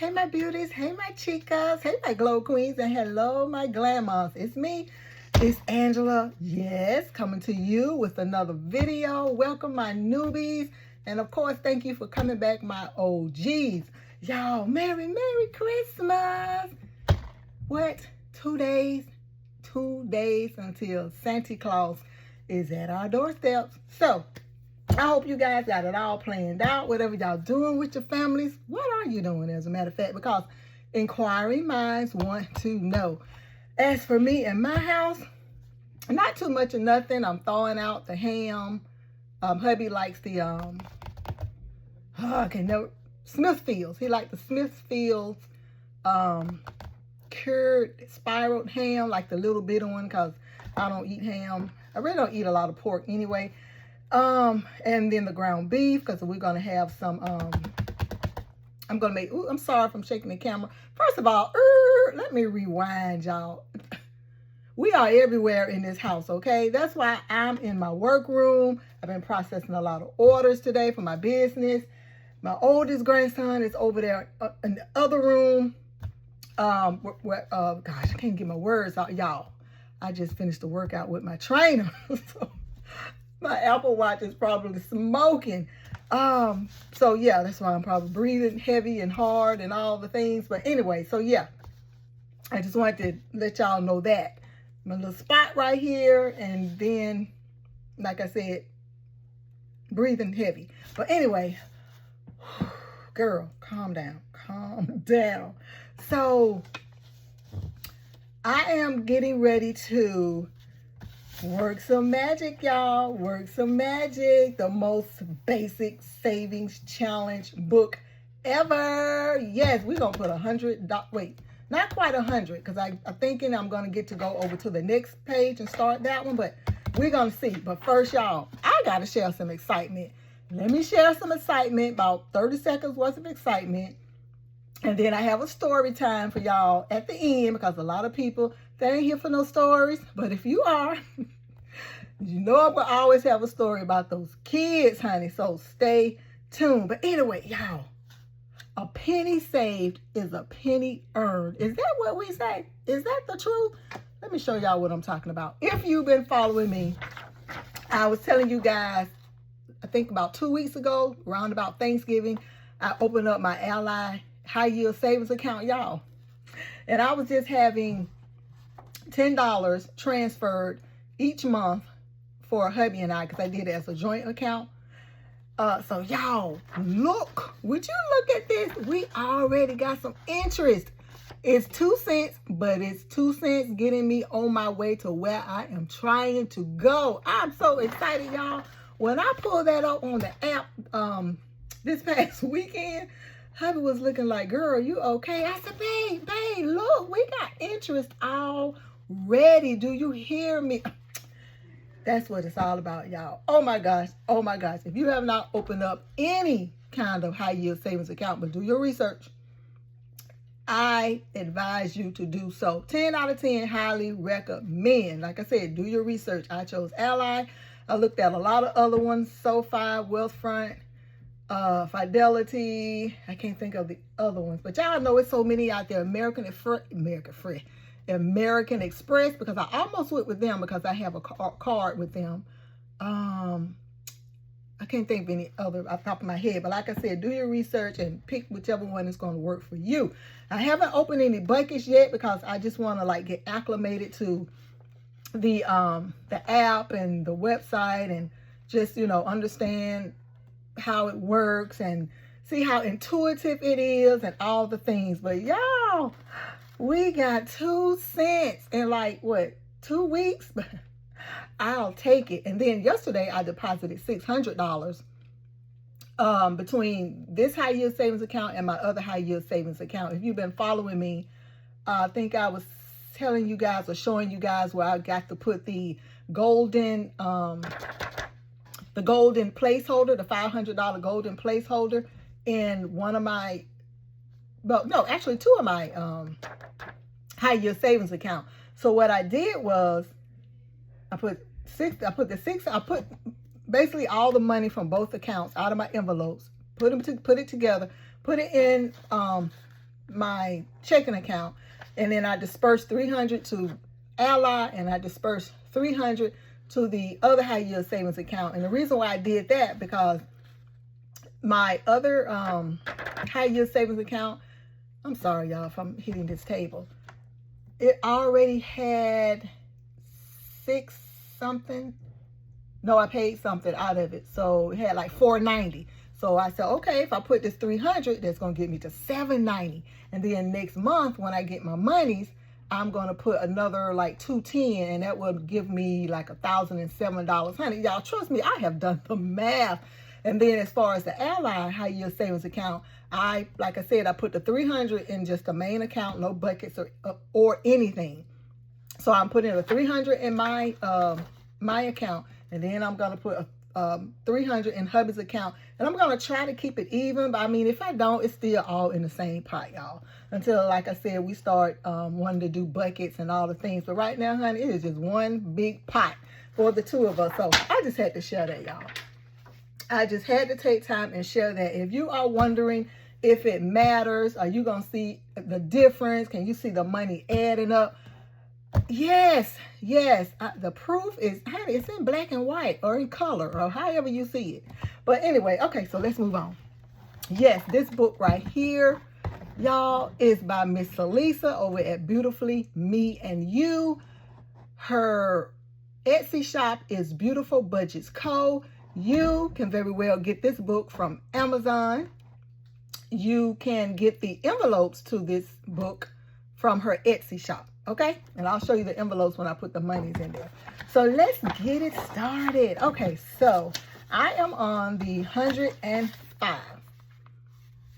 Hey my beauties, hey my chicas, hey my glow queens, and hello my Glamm-Mahs. It's me, it's Angela, yes, coming to you with another video. Welcome my newbies, and of course, thank you for coming back my OGs. Y'all, Merry Christmas. What? 2 days? 2 days until Santa Claus is at our doorsteps. So, I hope you guys got it all planned out, whatever y'all doing with your families. What are you doing, as a matter of fact? Because inquiring minds want to know. As for me and my house, not too much of nothing. I'm throwing out the ham. Hubby likes the, Smithfields. He likes the Smithfields, cured spiraled ham, like the little bitty one, because I don't eat ham. I really don't eat a lot of pork anyway. And then the ground beef, because we're going to have some, I'm going to make, I'm sorry if I'm shaking the camera. First of all, let me rewind, y'all. We are everywhere in this house, okay? That's why I'm in my workroom. I've been processing a lot of orders today for my business. My oldest grandson is over there in the other room. Gosh, I can't get my words out, y'all. I just finished the workout with my trainer. So my Apple Watch is probably smoking. So yeah, that's why I'm probably breathing heavy and hard and all the things. But anyway, so yeah, I just wanted to let y'all know that. My little spot right here, and then, like I said, breathing heavy. But anyway, girl, calm down, calm down. So I am getting ready to work some magic, y'all. Work some magic. The most basic savings challenge book ever. Yes, we're going to put $100. Wait, not quite 100, because I'm thinking I'm going to get to go over to the next page and start that one. But we're going to see. But first, y'all, I got to share some excitement. Let me share some excitement, about 30 seconds worth of excitement. And then I have a story time for y'all at the end, because a lot of people, they ain't here for no stories. But if you are, you know I'm going to always have a story about those kids, honey. So stay tuned. But anyway, y'all, a penny saved is a penny earned. Is that what we say? Is that the truth? Let me show y'all what I'm talking about. If you've been following me, I was telling you guys, I think about 2 weeks ago, around about Thanksgiving, I opened up my Ally high yield savings account, y'all. And I was just having $10 transferred each month for hubby and I, because I did it as a joint account. So y'all, look, would you look at this? We already got some interest. It's 2 cents, but it's 2 cents getting me on my way to where I am trying to go. I'm so excited, y'all. When I pulled that up on the app this past weekend, hubby was looking like, girl, you okay? I said, babe, look, we got interest already. Do you hear me? That's what it's all about, y'all. Oh my gosh. If you have not opened up any kind of high yield savings account, but do your research, I advise you to do so. 10 out of 10, highly recommend. Like I said, do your research. I chose Ally. I looked at a lot of other ones, SoFi, Wealthfront, Fidelity. I can't think of the other ones, but y'all know it's so many out there. American Express, because I almost went with them because I have a card with them. I can't think of any other off the top of my head, but like I said, do your research and pick whichever one is going to work for you. I haven't opened any buckets yet because I just want to like get acclimated to the app and the website, and just, you know, understand how it works and see how intuitive it is and all the things. But y'all, we got 2 cents in like, what, 2 weeks? I'll take it. And then yesterday I deposited $600 between this high yield savings account and my other high yield savings account. If you've been following me, I think I was telling you guys or showing you guys where I got to put the golden placeholder, the $500 golden placeholder in one of my, well, no, actually 2 of my high yield savings account. So what I did was I put basically all the money from both accounts out of my envelopes, put it together, put it in my checking account, and then I dispersed $300 to Ally, and I dispersed $300 to the other high yield savings account. And the reason why I did that, because my other high yield savings account, I'm sorry y'all if I'm hitting this table, it already had six something. No, I paid something out of it, so it had like $490. So I said, okay, if I put this $300, that's gonna get me to $790. And then next month when I get my monies, I'm gonna put another like $210, and that will give me like $1,007. Honey, y'all, trust me, I have done the math. And then as far as the Ally high yield savings account, like I said, I put the $300 in just the main account, no buckets or anything. So I'm putting the $300 in my account, and then I'm gonna put $300 in hubby's account, and I'm gonna try to keep it even. But I mean, if I don't, it's still all in the same pot, y'all. Until, like I said, we start wanting to do buckets and all the things. But right now, honey, it is just one big pot for the two of us. So I just had to share that, y'all. I just had to take time and share that. If you are wondering if it matters, are you gonna see the difference? Can you see the money adding up? Yes, yes. The proof is, honey, it's in black and white or in color or however you see it. But anyway, okay, so let's move on. Yes, this book right here, y'all, is by Miss Salisa over at Beautifully Me and You. Her Etsy shop is Beautiful Budgets Co. You can very well get this book from Amazon. You can get the envelopes to this book from her Etsy shop, okay? And I'll show you the envelopes when I put the monies in there. So let's get it started. Okay, so I am on the 105.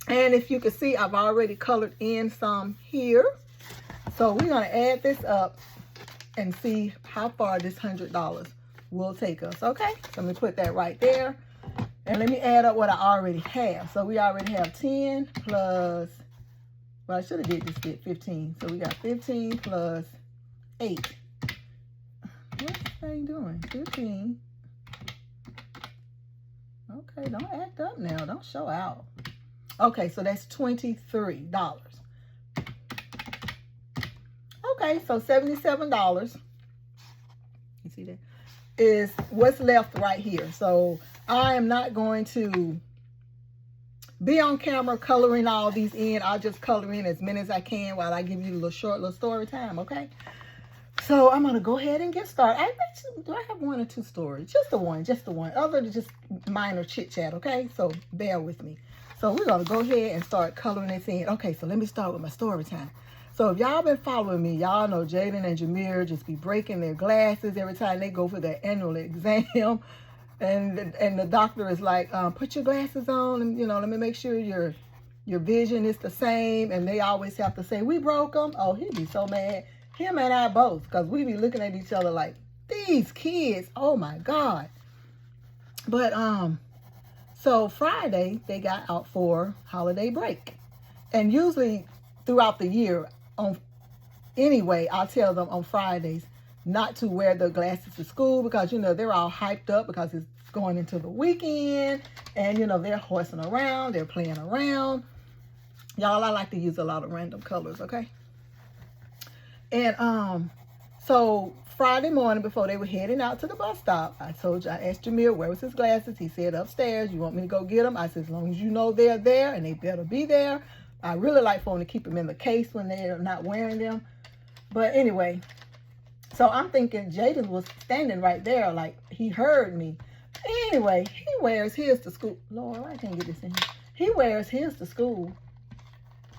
And if you can see, I've already colored in some here. So we're gonna add this up and see how far this $100 will take us, okay? So let me put that right there. And let me add up what I already have. So we already have 10 plus, well, I should have did this bit 15. So we got 15 plus 8. What's this thing doing? 15. Okay, don't act up now. Don't show out. Okay, so that's $23. Okay, so $77. You see that? Is what's left right here. So I am not going to be on camera coloring all these in. I'll just color in as many as I can while I give you a little short little story time, okay? So I'm gonna go ahead and get started. Do I have one or two stories? Just the one, other than just minor chit chat, okay? So bear with me. So we're gonna go ahead and start coloring this in. Okay, so let me start with my story time. So if y'all been following me, y'all know Jaden and Jameer just be breaking their glasses every time they go for their annual exam. And the doctor is like, put your glasses on and, you know, let me make sure your vision is the same. And they always have to say, we broke them. Oh, he'd be so mad. Him and I both, because we be looking at each other like, these kids, oh my God. But, so Friday, they got out for holiday break. And usually throughout the year, anyway, I'll tell them on Fridays not to wear their glasses to school because, you know, they're all hyped up because it's going into the weekend and, you know, they're horsing around, they're playing around. Y'all, I like to use a lot of random colors, okay? And so Friday morning before they were heading out to the bus stop, I asked Jameer, where was his glasses? He said, upstairs. You want me to go get them? I said, as long as you know they're there, and they better be there. I really like for them to keep them in the case when they're not wearing them. But anyway, so I'm thinking Jaden was standing right there like he heard me. Anyway, he wears his to school. Lord, I can't get this in here. He wears his to school.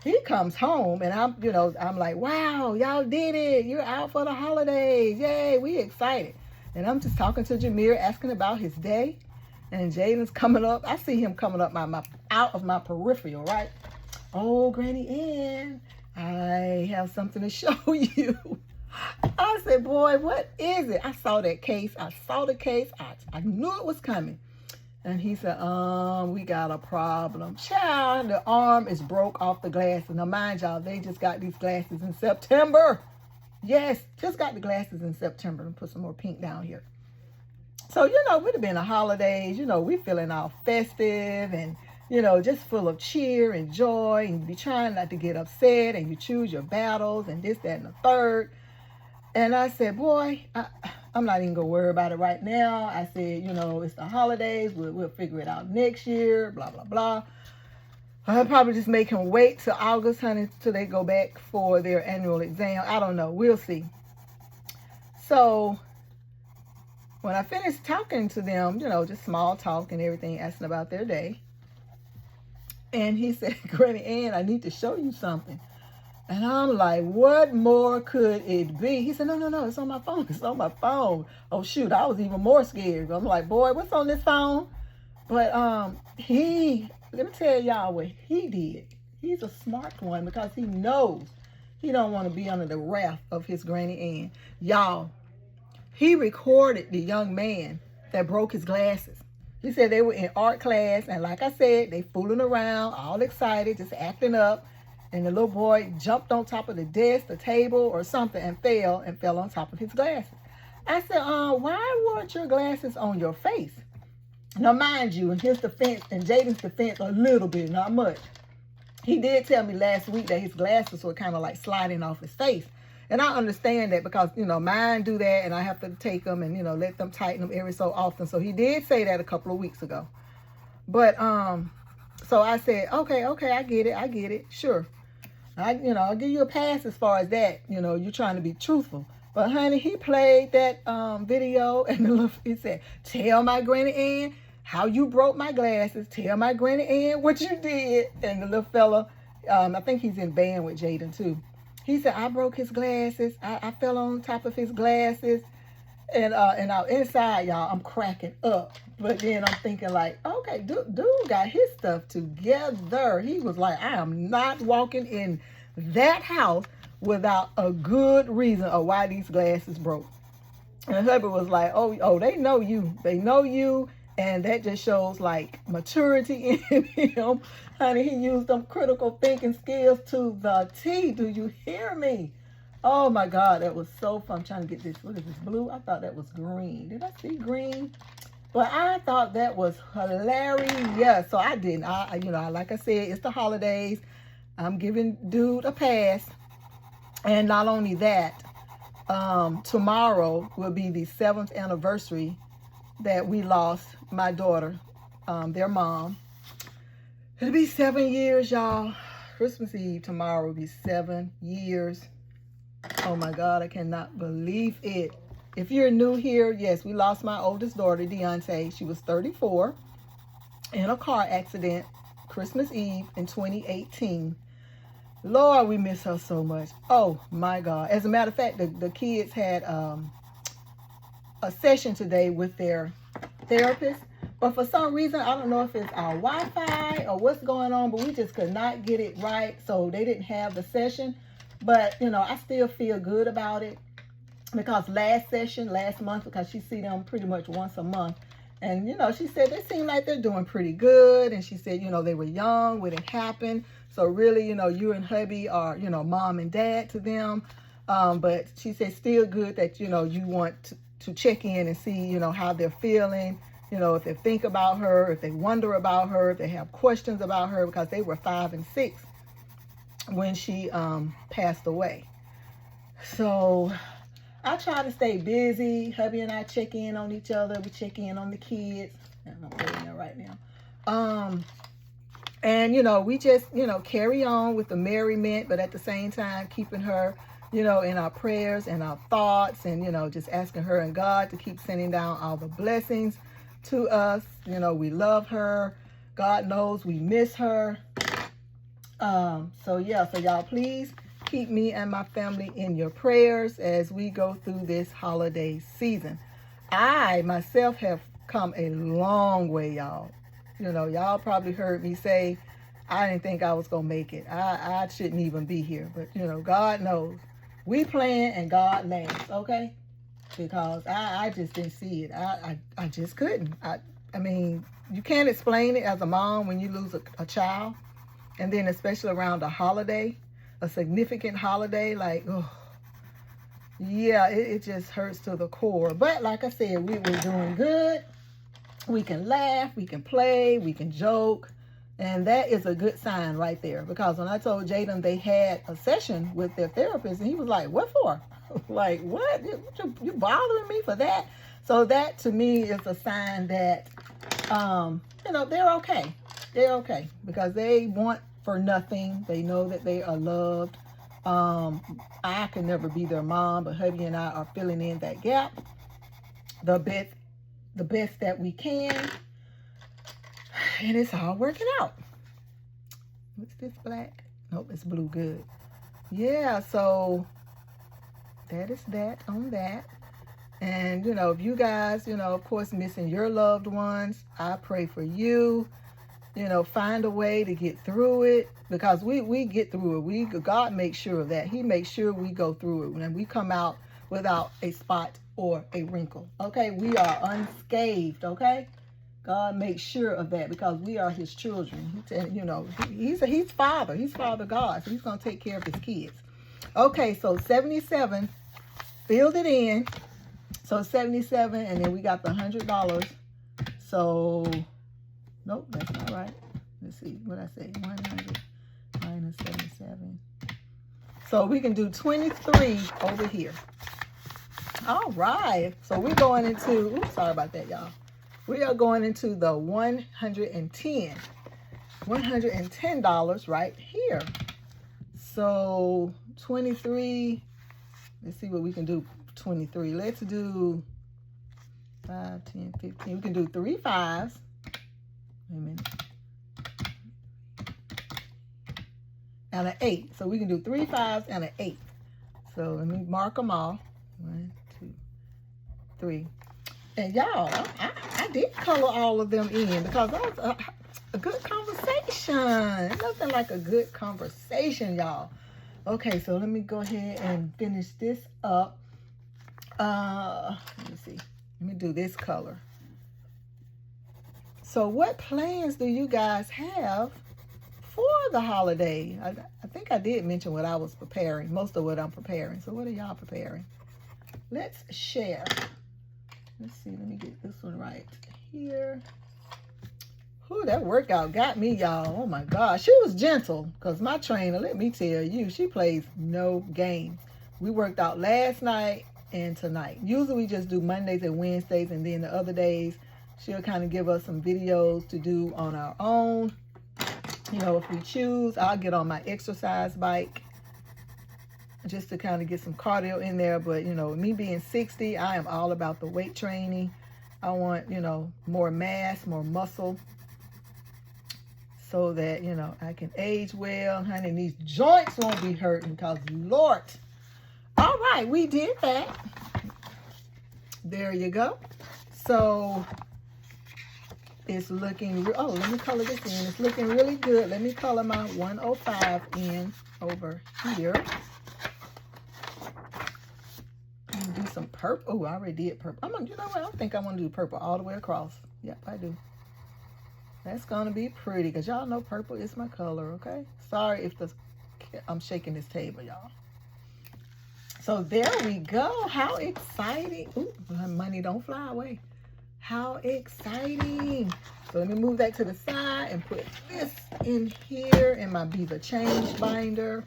He comes home and I'm like, wow, y'all did it. You're out for the holidays. Yay, we excited. And I'm just talking to Jameer, asking about his day. And Jaden's coming up. I see him coming up out of my peripheral, right? Oh, Granny Ann, I have something to show you. I said, boy, what is it? I saw that case. I saw the case. I knew it was coming. And he said, we got a problem. Child, the arm is broke off the glasses. Now, mind y'all, they just got these glasses in September. Yes, just got the glasses in September. And put some more pink down here. So, you know, it would have been the holidays. You know, we feeling all festive and you know, just full of cheer and joy, and you be trying not to get upset, and you choose your battles and this, that, and the third. And I said, boy, I'm not even going to worry about it right now. I said, you know, it's the holidays. We'll figure it out next year, blah, blah, blah. I'll probably just make him wait till August, honey, till they go back for their annual exam. I don't know. We'll see. So when I finished talking to them, you know, just small talk and everything, asking about their day. And he said, Granny Ann, I need to show you something. And I'm like, what more could it be? He said, no, it's on my phone. It's on my phone. Oh, shoot, I was even more scared. I'm like, boy, what's on this phone? But let me tell y'all what he did. He's a smart one because he knows he don't want to be under the wrath of his Granny Ann. Y'all, he recorded the young man that broke his glasses. He said they were in art class, and like I said, they fooling around, all excited, just acting up. And the little boy jumped on top of the desk, the table, or something, and fell on top of his glasses. I said, why weren't your glasses on your face? Now, mind you, in his defense, and Jaden's defense, a little bit, not much. He did tell me last week that his glasses were kind of like sliding off his face. And I understand that because, you know, mine do that, and I have to take them and, you know, let them tighten them every so often. So he did say that a couple of weeks ago. But, so I said, okay, I get it, sure. I'll give you a pass as far as that. You know, you're trying to be truthful. But, honey, he played that video, and he said, tell my Granny Ann how you broke my glasses. Tell my Granny Ann what you did. And the little fella, I think he's in band with Jaden, too. He said, I broke his glasses. I fell on top of his glasses. And inside, y'all, I'm cracking up. But then I'm thinking like, okay, dude got his stuff together. He was like, I am not walking in that house without a good reason of why these glasses broke. And hubby was like, oh, they know you. They know you. And that just shows like maturity in him. Honey, he used them critical thinking skills to the T. Do you hear me? Oh my God, that was so fun. I'm trying to get this. What is this, blue? I thought that was green. Did I see green? But I thought that was hilarious. So I didn't. Like I said, it's the holidays. I'm giving dude a pass. And not only that, tomorrow will be the 7th anniversary that we lost my daughter, their mom. It'll be 7 years, y'all. Christmas Eve tomorrow will be 7 years. Oh my God, I cannot believe it. If you're new here, yes, we lost my oldest daughter, Deontay. She was 34 in a car accident Christmas Eve in 2018. Lord, we miss her so much. Oh my God. As a matter of fact, the kids had a session today with their therapist. But for some reason, I don't know if it's our Wi-Fi or what's going on, but we just could not get it right. So they didn't have the session. But, you know, I still feel good about it because last month, because she see them pretty much once a month. And, you know, she said they seem like they're doing pretty good. And she said, you know, they were young when it happened. So really, you know, you and hubby are, you know, mom and dad to them. But she said still good that, you know, you want to check in and see, you know, how they're feeling. You know, if they think about her, if they wonder about her, if they have questions about her, because they were 5 and 6 when she passed away. So I try to stay busy. Hubby and I check in on each other. We check in on the kids. I'm not doing that right now. And, you know, we just, you know, carry on with the merriment, but at the same time, keeping her, you know, in our prayers and our thoughts and, you know, just asking her and God to keep sending down all the blessings to us. You know, we love her. God knows we miss her. So y'all please keep me and my family in your prayers as we go through this holiday season. I myself have come a long way, y'all. You know, y'all probably heard me say I didn't think I was gonna make it. I shouldn't even be here, but you know, God knows. We plan and God laughs, okay? Because I just didn't see it. I just couldn't. I mean, you can't explain it as a mom when you lose a child. And then especially around a holiday, a significant holiday, like, oh, yeah, it just hurts to the core. But like I said, we were doing good. We can laugh, we can play, we can joke. And that is a good sign right there, because when I told Jaden they had a session with their therapist, and he was like, what for? Like, what? You bothering me for that? So that to me is a sign that, you know, they're okay. They're okay because they want for nothing. They know that they are loved. I can never be their mom, but hubby and I are filling in that gap the best that we can. And it's all working out. What's this black? Nope, it's blue. Good. Yeah, so that is that on that. And, you know, if you guys, you know, of course, missing your loved ones, I pray for you. You know, find a way to get through it, because we get through it. God makes sure of that. He makes sure we go through it and we come out without a spot or a wrinkle. Okay, we are unscathed. Okay, God makes sure of that because we are His children. You know, He's Father. He's Father God, so He's gonna take care of His kids. Okay, so 77, filled it in. So 77, and then we got the $100. So. Nope, that's not right. Let's see what I say. 100 minus 77. So we can do 23 over here. All right. So we're going into, oops, sorry about that, y'all. We are going into the $110 right here. So 23, let's see what we can do. 23. Let's do 5, 10, 15. We can do 3 5s. Wait a minute. And an 8. So we can do 3 5s and an 8. So let me mark them all. 1, 2, 3. And y'all, I did color all of them in because that was a good conversation. Nothing like a good conversation, y'all. Okay, so let me go ahead and finish this up. Let me see. Let me do this color. So what plans do you guys have for the holiday? I think I did mention what I was preparing, most of what I'm preparing. So what are y'all preparing? Let's share. Let's see, let me get this one right here. Whew, that workout got me, y'all. Oh my gosh, she was gentle because my trainer, let me tell you, she plays no game. We worked out last night and tonight. Usually we just do Mondays and Wednesdays, and then the other days, she'll kind of give us some videos to do on our own. You know, if we choose, I'll get on my exercise bike just to kind of get some cardio in there. But, you know, me being 60, I am all about the weight training. I want, you know, more mass, more muscle so that, you know, I can age well. Honey, these joints won't be hurting because, Lord. All right, we did that. There you go. So it's looking, oh, let me color this in. It's looking really good. Let me color my 105 in over here. And do some purple. Oh, I already did purple. You know what? I think I want to do purple all the way across. Yep, I do. That's going to be pretty because y'all know purple is my color, okay? Sorry if I'm shaking this table, y'all. So there we go. How exciting. Ooh, my money don't fly away. How exciting. So let me move that to the side and put this in here in my Beaver Change binder.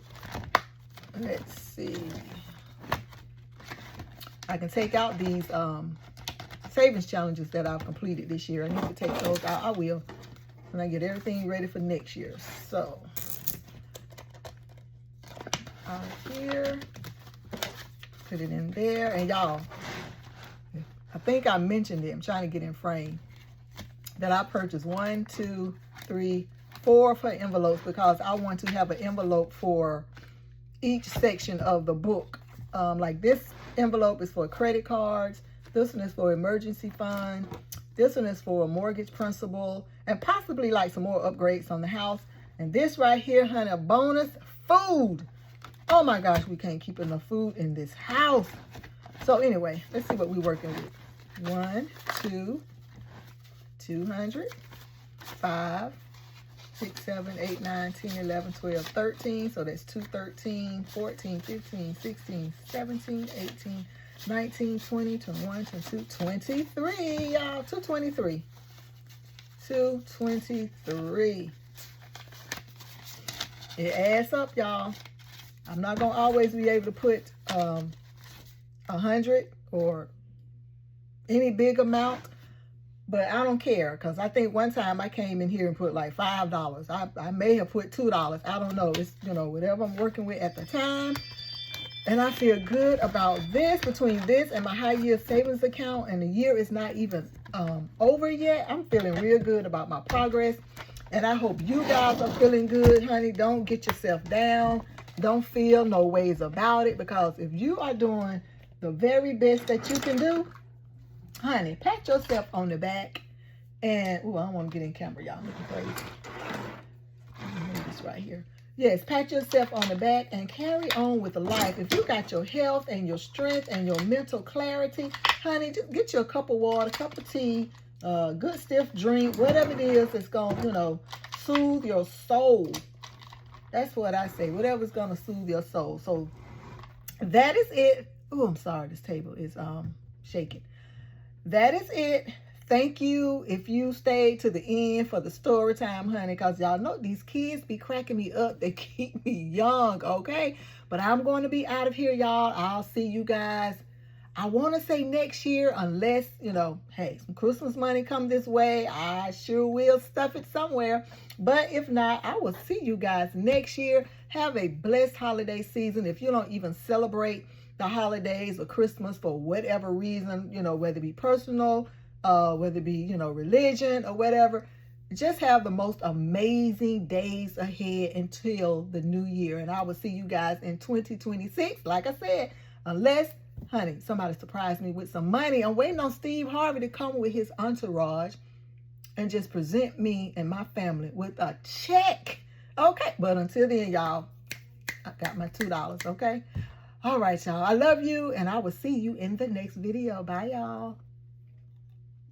Let's see. I can take out these savings challenges that I've completed this year. I need to take those out. I will when I get everything ready for next year. So out here, put it in there. And y'all, I think I mentioned it. I'm trying to get in frame. That I purchased 1, 2, 3, 4 for envelopes because I want to have an envelope for each section of the book. Like this envelope is for credit cards. This one is for emergency fund. This one is for a mortgage principal and possibly like some more upgrades on the house. And this right here, honey, a bonus food. Oh my gosh, we can't keep enough food in this house. So anyway, let's see what we're working with. 1, 2, 200, 5, 6, 7, 8, 9, 10, 11, 12, 13. So that's 213, 14, 15, 16, 17, 18, 19, 20, 21, 22, 23, y'all. 223. 223. It adds up, y'all. I'm not going to always be able to put 100 or any big amount, but I don't care, because I think one time I came in here and put like $5. I may have put $2. I don't know. It's, you know, whatever I'm working with at the time. And I feel good about this, between this and my high yield savings account, and the year is not even over yet. I'm feeling real good about my progress, and I hope you guys are feeling good, honey. Don't get yourself down. Don't feel no ways about it, because if you are doing the very best that you can do, honey, pat yourself on the back. And, oh, I don't want to get in camera, y'all. Looking crazy. Move this right here. Yes, pat yourself on the back and carry on with life. If you got your health and your strength and your mental clarity, honey, just get you a cup of water, cup of tea, good stiff drink, whatever it is that's going to, you know, soothe your soul. That's what I say, whatever's going to soothe your soul. So that is it. Oh, I'm sorry, this table is shaking. That is it. Thank you if you stayed to the end for the story time, honey, because y'all know these kids be cracking me up. They keep me young, okay? But I'm going to be out of here, y'all. I'll see you guys, I want to say next year, unless, you know, hey, some Christmas money come this way. I sure will stuff it somewhere. But if not, I will see you guys next year. Have a blessed holiday season. If you don't even celebrate the holidays or Christmas for whatever reason, you know, whether it be personal, whether it be, you know, religion or whatever, just have the most amazing days ahead until the new year. And I will see you guys in 2026. Like I said, unless, honey, somebody surprised me with some money. I'm waiting on Steve Harvey to come with his entourage and just present me and my family with a check. Okay, but until then, y'all, I got my $2, okay? All right, y'all. I love you, and I will see you in the next video. Bye, y'all.